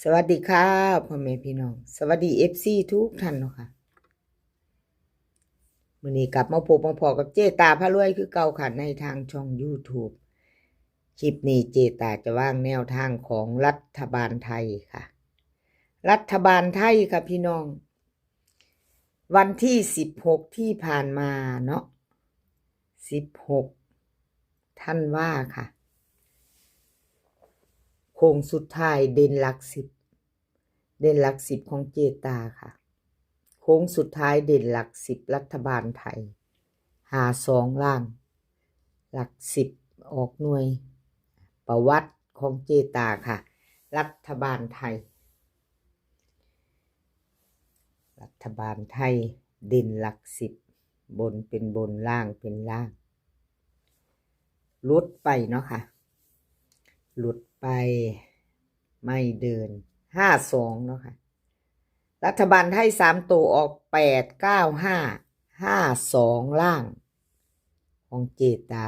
สวัสดีค่ะพ่อแม่พี่น้องสวัสดีFCทุกท่านเนาะค่ะมื้อนี้กลับมาพบมาพอกับเจตาพารวยคือเก่าค่ะในทางช่อง YouTube คลิปนี้เจตาจะวางแนวทางของรัฐบาลไทยค่ะรัฐบาลไทยค่ะพี่น้องวันที่16ที่ผ่านมาเนาะ16ธันวาค่ะโค้งสุดท้ายเด่นหลัก10ของเจตาค่ะโค้งสุดท้ายเด่นหลัก10รัฐบาลไทย52ล่างหลัก10ออกหน่วยประวัติของเจตาค่ะรัฐบาลไทยเด่นหลัก10บนเป็นบนล่างเป็นล่างหลุดไปเนาะค่ะหลุดไปไม่เดิน52เนาะค่ะรัฐบาลไทย3ตัวออก89552ล่างของเจตา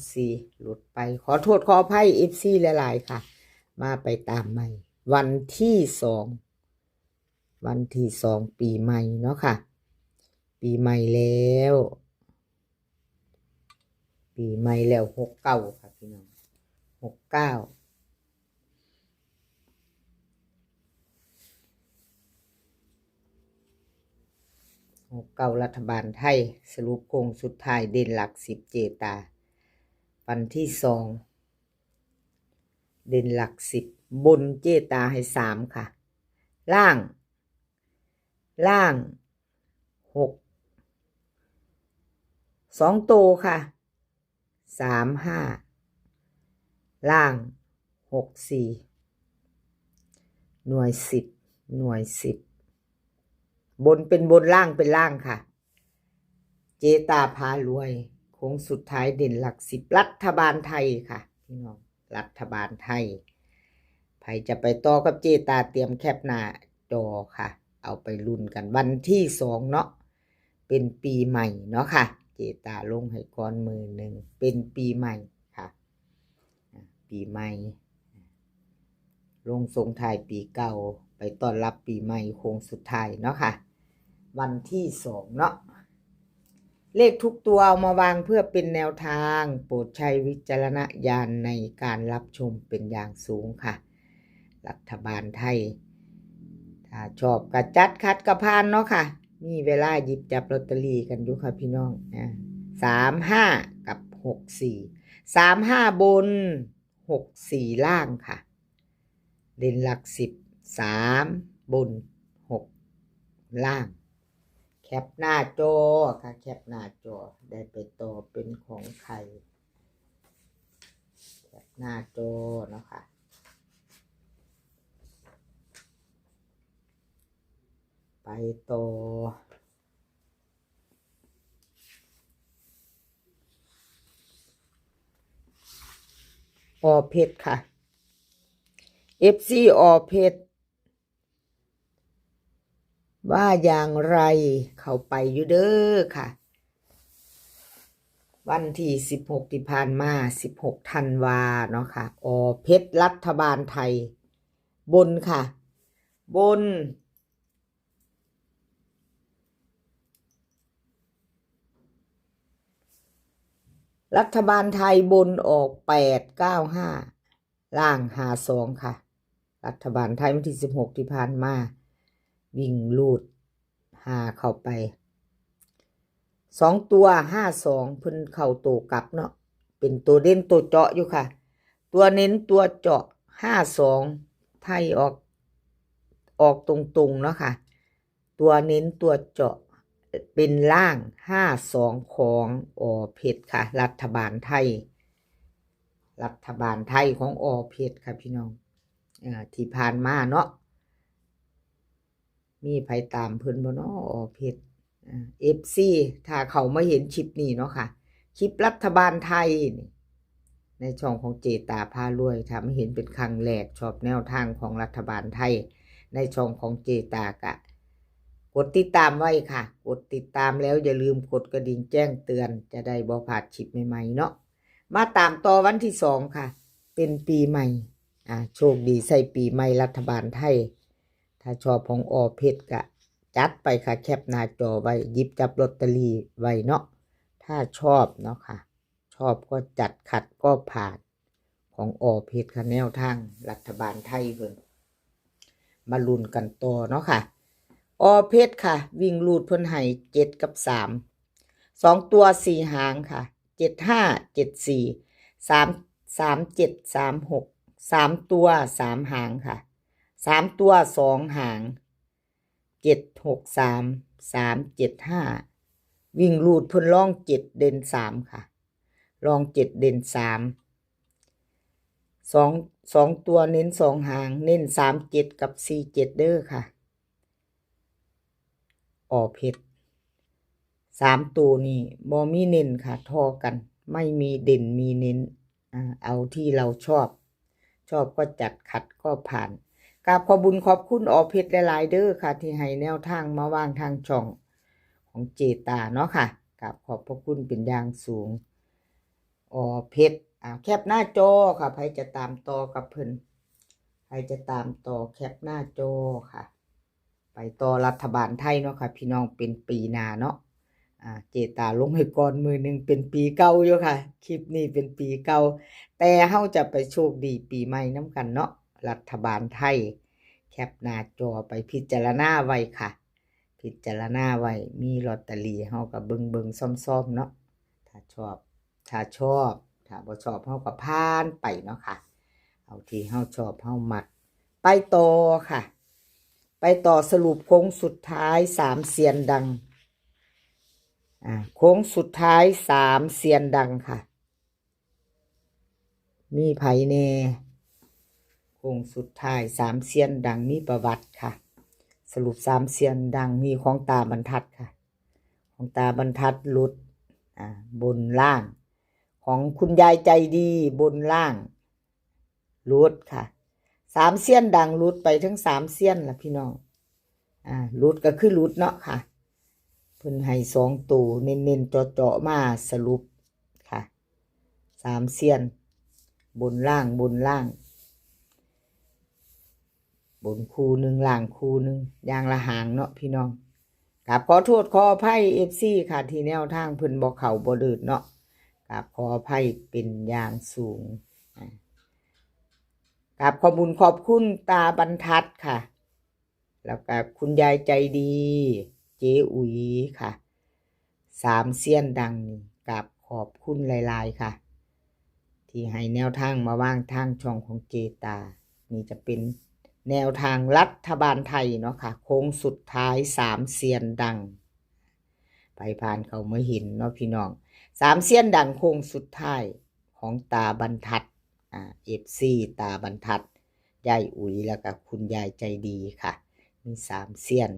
24หลุดไปขอโทษขออภัย FC หลายๆค่ะมาไปตามใหม่วันที่2ปีใหม่เนาะค่ะปีใหม่แล้ว69ค่ะพี่น้อง69รัฐบาลไทยสรุปโค้งสุดท้ายเด่นหลัก10เจตาวันที่2เด่นหลัก10บนเจตาให้3ค่ะล่าง6 2ตัวค่ะ35ล่าง64หน่วย10บนเป็นบนล่างเป็นล่างค่ะเจตาพารวยโค้งสุดท้ายเด่นหลัก10รัฐบาลไทยค่ะพี่น้องรัฐบาลไทยใครจะไปต่อกับเจตาเตรียมแคปหน้าจอค่ะเอาไปลุ้นกันวันที่2เนาะเป็นปีใหม่เนาะค่ะเจตาลงให้ก่อนมือหนึ่งเป็นปีใหม่ค่ะปีใหม่ลงส่งท้ายปีเก่าไปต้อนรับปีใหม่โค้งสุดท้ายเนาะค่ะวันที่2เนาะเลขทุกตัวเอามาวางเพื่อเป็นแนวทางโปรดใช้วิจารณญาณในการรับชมเป็นอย่างสูงค่ะรัฐบาลไทยถ้าชอบกระจัดคัดกระพานเนาะค่ะมีเวลาหยิบจับลอตเตอรี่กันอยู่ค่ะพี่น้อง35กับ64 35บน64ล่างค่ะเด่นหลัก10 3บน6ล่างแคปหน้าจอค่ะแคปหน้าจอได้ไปต่อเป็นของใครแคปหน้าจอเนาะค่ะไปต่อเพชรค่ะ FC เพชรว่าอย่างไรเข้าไปอยู่เด้อค่ะวันที่16ที่ผ่านมา16ธันวาเนาะค่ะเพชรรัฐบาลไทยบนค่ะบนรัฐบาลไทยบนออก895ล่าง52ค่ะรัฐบาลไทยวันที่16ที่ผ่านมาวิ่งลูด5เข้าไป2ตัว52เพิ่นเข้าตัวกลับเนาะเป็นตัวเด่นตัวเจาะอยู่ค่ะตัวเน้นตัวเจาะ52ไทยออกตรงๆเนาะค่ะตัวเน้นตัวเจาะเป็นล่าง52ของเพชรค่ะรัฐบาลไทยของเพชรค่ะพี่น้องที่ผ่านมาเนาะมีไผตามเพิ่นบ่เนาะเพชรFC ถ้าเขามาเห็นคลิปนี้เนาะค่ะคลิปรัฐบาลไทยนี่ในช่องของเจตาพารวยถ้าไม่เห็นเป็นครั้งแรกชอบแนวทางของรัฐบาลไทยในช่องของเจตากะกดติดตามไว้ค่ะกดติดตามแล้วอย่าลืมกดกระดิ่งแจ้งเตือนจะได้บ่พลาดคลิปใหม่ๆเนาะมาตามต่อวันที่2ค่ะเป็นปีใหม่ โชคดีใส่ปีใหม่รัฐบาลไทยถ้าชอบของอเพชรก็จัดไปค่ะแคปหน้าจอไว้หยิบจับลอตเตอรี่ไว้เนาะถ้าชอบเนาะค่ะชอบก็จัดขัดก็ผ่านของอเพชรค่ะแนวทางรัฐบาลไทยเพิ่นมาลุ้นกันต่อเนาะค่ะอเพชรค่ะวิ่งลูดเพิ่นให้7กับ3 2ตัว4หางค่ะ7574 33736 3ตัว3หางค่ะ3ตัว2หาง763 375วิ่งลูดเพิ่นล่อง7เด่น3ค่ะรอง7เด่น3 2ตัวเน้น2หางเน้น37กับ47เด้อค่ะอเพชร3ตัวนี่บ่มีเน้นค่ะทอกันไม่มีเด่นมีเน้นเอาที่เราชอบก็จัดขัดก็ผ่านกราบขอบุญขอบคุณอเพชรหลายๆเด้อค่ะที่ให้แนวทางมาวางทางช่องของเจตาเนาะค่ะกราบขอบพระคุณเป็นอย่างสูงอเพชรแคปหน้าจอค่ะใครจะตามต่อกับเพิ่นใครจะตามต่อแคปหน้าจอค่ะไปต่อรัฐบาลไทยเนาะค่ะพี่น้องเป็นปีหน้าเนาะเจตาลงให้ก่อนมือหนึ่งเป็นปีเก่าอยู่ค่ะคลิปนี้เป็นปีเก่าแต่เฮาจะไปโชคดีปีใหม่น้ำกันเนาะรัฐบาลไทยแคปหน้าจอไปพิจารณาไว้ค่ะพิจารณาไว้มีลอตเตอรี่เฮาก็เบิ่งซ่อมๆเนาะถ้าชอบถ้าบ่ชอบเฮาก็ผ่านไปเนาะค่ะเอาที่เฮาชอบเฮามักไปต่อค่ะไปต่อสรุปโค้งสุดท้าย3เซียนดังโค้งสุดท้าย3เซียนดังค่ะมีไผแน่โค้งสุดท้าย3เซียนดังมีประวัติค่ะสรุป3เซียนดังมีของตาบรรทัดค่ะของตาบรรทัดหลุดบนล่างของคุณยายใจดีบนล่างหลุดค่ะ3เซียนดังหลุดไปทั้ง3เซียนล่ะพี่น้องหลุดก็คือหลุดเนาะค่ะเพิ่นให้2ตัวเน้นๆเจาะๆมาสรุปค่ะ3เซียนบนล่างบนคู่หนึ่งล่างคู่หนึ่งอย่างละหางเนาะพี่น้องขอโทษขออภัย FC ค่ะที่แนวทางเพิ่นบ่เข้าบ่เดิดเนาะขออภัยเป็นอย่างสูงขอบุญขอบคุณตาบรรทัดค่ะแล้วก็คุณยายใจดีเจ๊อุ๋ยค่ะ3เซียนดังนี่ขอบคุณหลายๆค่ะที่ให้แนวทางมาวางทางช่องของเจตานี่จะเป็นแนวทางรัฐบาลไทยเนาะค่ะโค้งสุดท้าย3เซียนดังไปผ่านเขามาเห็นเนาะพี่น้อง3เซียนดังโค้งสุดท้ายของตาบรรทัดFC ตาบรรทัดยายอุ๋ยแล้วก็คุณยายใจดีค่ะมี3เซียน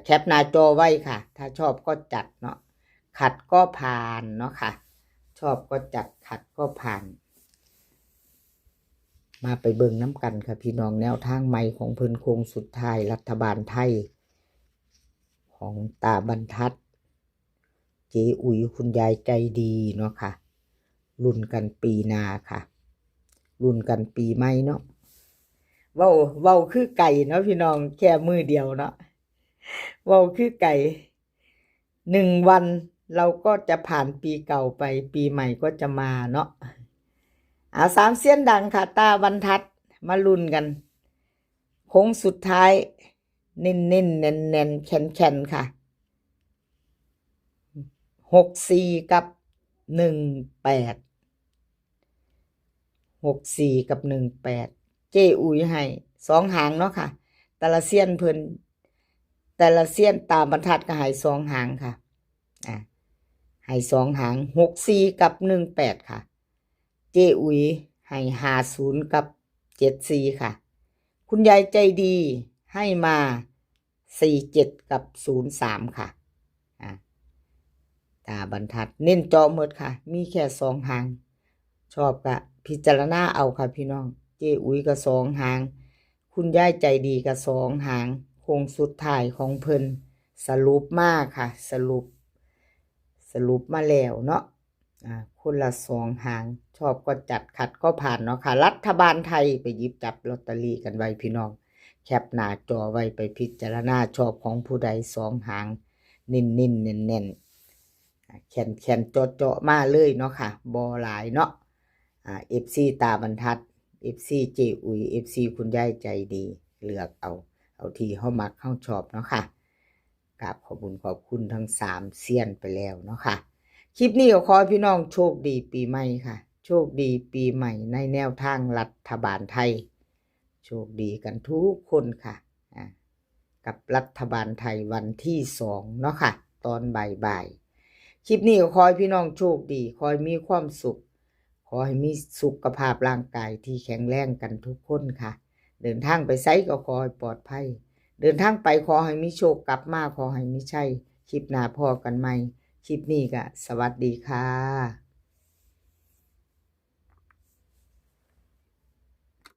แคปหน้าจอไว้ค่ะถ้าชอบก็จัดเนาะขัดก็ผ่านเนาะค่ะชอบก็จัดขัดก็ผ่านมาไปเบิ่งน้ำกันค่ะพี่น้องแนวทางใหม่ของเพิ่นโค้งสุดท้ายรัฐบาลไทยของตาบรรทัดเจ๊อุ๋ยคุณยายใจดีเนาะค่ะรุ่นกันปีหน้าค่ะรุ่นกันปีใหม่เนาะเว้าคือไก่เนาะพี่น้องแค่มือเดียวเนาะเว้าคือไก่1วันเราก็จะผ่านปีเก่าไปปีใหม่ก็จะมาเนาะ3เสี้ยนดังค่ะตาบรรทัดมาลุ้นกันโค้งสุดท้ายเน้นแน่นแข็งค่ะ64กับ18 64กับ18เจ้อุ๋ยให้2หางเนาะค่ะแต่ละเสี้ยนเพิ่นแต่ละเสี้ยนตาบรรทัดก็ให้2หางค่ะให้2หาง64กับ18ค่ะเจ้อุ๋ยให้50กับ74ค่ะคุณยายใจดีให้มา47กับ03ค่ะตาบรรทัดเน้นเจาะหมดค่ะมีแค่2หางชอบก็พิจารณาเอาค่ะพี่น้องเจ้อุ๋ยก็2หางคุณยายใจดีก็2หางโค้งสุดท้ายของเพิ่นสรุปมาค่ะสรุปมาแล้วเนาะ คนละ2 หางชอบก็จัดขัดก็ผ่านเนาะค่ะรัฐบาลไทยไปหยิบจับลอตเตอรี่กันไว้พี่น้องแคปหน้าจอไว้ไปพิจารณาชอบของผู้ใด2 หางนิ่นๆแน่นๆแขนเจาะมาเลยเนาะค่ะบ่หลายเนาะFC ตาบรรทัด FC เจอุย FC คุณยายใจดีเลือกเอาที่เฮามักเฮาชอบเนาะค่ะกราบขอบคุณทั้ง3เซียนไปแล้วเนาะค่ะคลิปนี้ก็ขอให้พี่น้องโชคดีปีใหม่ค่ะโชคดีปีใหม่ในแนวทางรัฐบาลไทยโชคดีกันทุกคนค่ะกับรัฐบาลไทยวันที่2เนาะค่ะตอนบ่ายคลิปนี้ก็ขอให้พี่น้องโชคดีขอให้มีความสุขขอให้มีสุขภาพร่างกายที่แข็งแรงกันทุกคนค่ะเดินทางไปไสก็ขอให้ปลอดภัยเดินทางไปขอให้มีโชคกลับมาขอให้มีชัยคลิปหน้าพอกันใหม่คลิปนี้ก็สวัสดีค่ะ